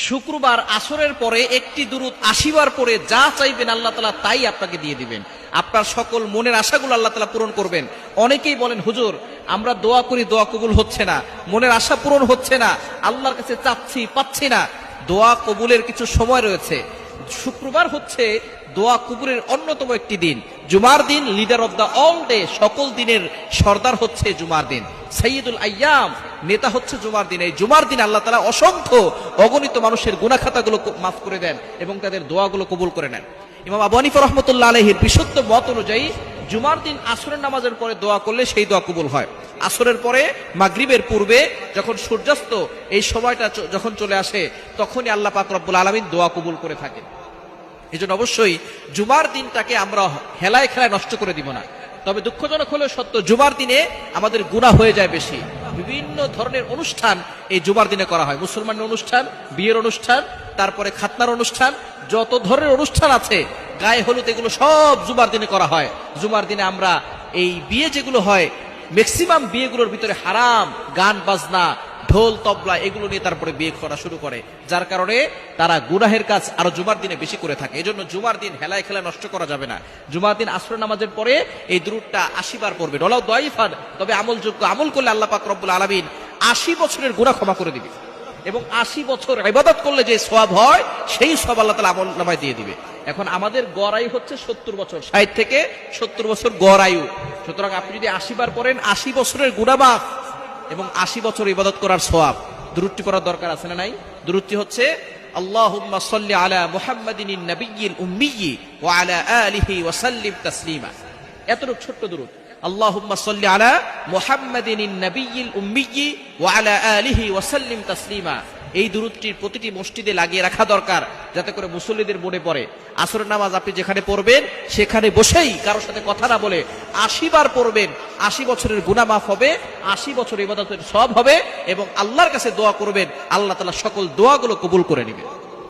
শুক্রবার আসরের পরে একটি দুরূদ ৮০ বার পরে যা চাইবেন আল্লাহ তাআলা তাই আপনাকে দিয়ে দিবেন। আপনার সকল মনের আশাগুলো আল্লাহ তাআলা পূরণ করবেন। অনেকেই বলেন, হুজুর আমরা দোয়া করি, দোয়া কবুল হচ্ছে না, মনের আশা পূরণ হচ্ছে না, আল্লাহর কাছে চাচ্ছি পাচ্ছি না। দোয়া কবুলের কিছু সময় রয়েছে। শুক্রবার হচ্ছে দোয়া কবুলের অন্যতম একটি দিন। জুমার দিন leader of the all day, সকল দিনের সর্দার হচ্ছে জুমার দিন। সাইয়্যিদুল আইয়াম, নেতা হচ্ছে জুমার দিন। এই জুমার দিন আল্লাহ তাআলা অসংখ্য অগণিত মানুষের গুনাহ খাতাগুলো মাফ করে দেন এবং তাদের দোয়াগুলো কবুল করে নেন। ইমাম আবু হানিফা রাহমাতুল্লাহ আলাইহির বিশুদ্ধ মত অনুযায়ী জুমার দিন আসরের নামাজের পরে দোয়া করলে সেই দোয়া কবুল হয়। আসরের পরে মাগরিবের পূর্বে যখন সূর্যাস্ত এই সময়টা যখন চলে আসে, তখনই আল্লাহ পাক রব্বুল আলামিন দোয়া কবুল করে থাকেন। এজন্য অবশ্যই জুমার দিনটাকে আমরা হেলায় খেলায় নষ্ট করে দিব না। তবে দুঃখজনক হলেও সত্য, জুমার দিনে আমাদের গুনাহ হয়ে যায় বেশি। বিভিন্ন ধরনের অনুষ্ঠান এই জুমার দিনে করা হয়। মুসলমানের অনুষ্ঠান, বিয়ের অনুষ্ঠান, তারপরে খাতনার অনুষ্ঠান, যত ধরনের অনুষ্ঠান আছে, গায়ে হলুদ, এগুলো সব জুমার দিনে করা হয়। জুমার দিনে আমরা এই বিয়ে যেগুলো হয়, ম্যাক্সিমাম বিয়েগুলোর ভিতরে হারাম, গান বাজনা, ঢোল তবলা এগুলো নিয়ে তারপরে বিয়ে করা শুরু করে, যার কারণে তারা গুনাহের কাজ আরো জুমার দিনে বেশি করে থাকে। এজন্য জুমার দিন হেলায় খেলায় নষ্ট করা যাবে না। জুমার দিন আসর নামাজের পরে এই দুরূদটা ৮০ বার পড়বে। ডলাও দাইফান, তবে আমলযোগ্য, আমল করলে আল্লাহ পাক রব্বুল আলামিন ৮০ বছরের গুনাহ ক্ষমা করে দিবে এবং ৮০ বছর ইবাদত করলে যে সওয়াব হয় সেই সওয়াব আল্লাহ তাআলা আমল নামায় দিয়ে দিবে। এখন আমাদের গড় আয়ু হচ্ছে ৭০ বছর, ৬০ থেকে ৭০ বছর গড় আয়ু। সুতরাং আপনি যদি ৮০ বার পড়েন, ৮০ বছরের গুনাহ মাফ এবং ৮০ বছর ইবাদত করার সওয়াব। দুরূদটি পড়ার দরকার আছে না নাই? দুরূদটি হচ্ছে আল্লাহুম্মা সাল্লি আলা মুহাম্মাদিনিন নাবিয়্যিল উম্মিয়্যি ওয়া আলা আলিহি ওয়া সাল্লিম তাসলিমা। এতটুকু ছোট্ট দুরূদ, আল্লাহুম্মা সাল্লি আলা মুহাম্মাদিনিন নাবিয়্যিল উম্মিয়্যি ওয়া আলা আলিহি ওয়া সাল্লিম তাসলিমা। এই দুরূদটির প্রতিটি মসজিদে লাগিয়ে রাখা দরকার, যাতে করে মুসল্লিদের মনে পড়ে। আসরের নামাজ আপনি যেখানে পড়বেন সেখানে বসেই কারোর সাথে কথা না বলে ৮০ বার পড়বেন। ৮০ বছরের গুনাহ মাফ হবে, ৮০ বছর ইবাদতের সওয়াব হবে এবং আল্লাহর কাছে দোয়া করবেন, আল্লাহ তাআলা সকল দোয়াগুলো কবুল করে নেবেন।